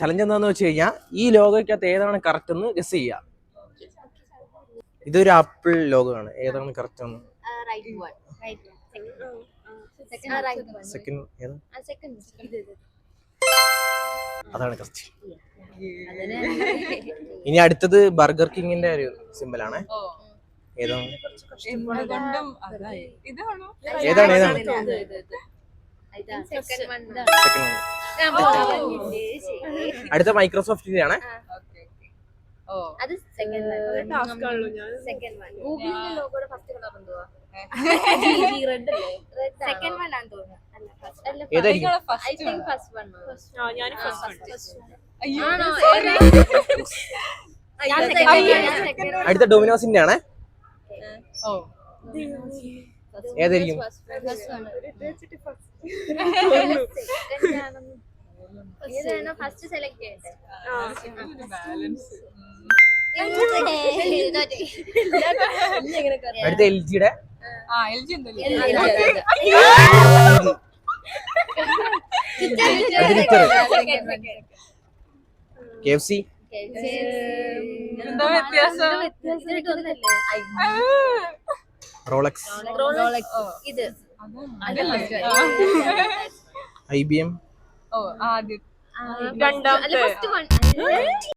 Challenge എന്താന്ന് വെച്ച് കഴിഞ്ഞാൽ ഈ ലോഗോയ്ക്കകത്ത് ഏതാണ് കറക്റ്റ് എന്ന് ഗസ് ചെയ്യാം. ഇതൊരു ആപ്പിൾ ലോഗോ ആണ്. ഏതാണ് കറക്റ്റ് എന്ന്? സെക്കൻഡ് അതാണ് കറക്റ്റ്. ഇനി അടുത്തത് ബർഗർ കിങ്ങിന്റെ ഒരു സിമ്പിൾ ആണ്. ഏതാണ് ഏതാണ് ഏതാണ്? അടുത്ത മൈക്രോസോഫ്റ്റിന്റെ ആണ്. അടുത്ത ഡൊമിനോസിന്റെ ആണ്. ഏതായിരിക്കും? അടുത്ത എൽ ജിയുടെ. KFC. റോളക്സ്. IBM. രണ്ടാമത്തെ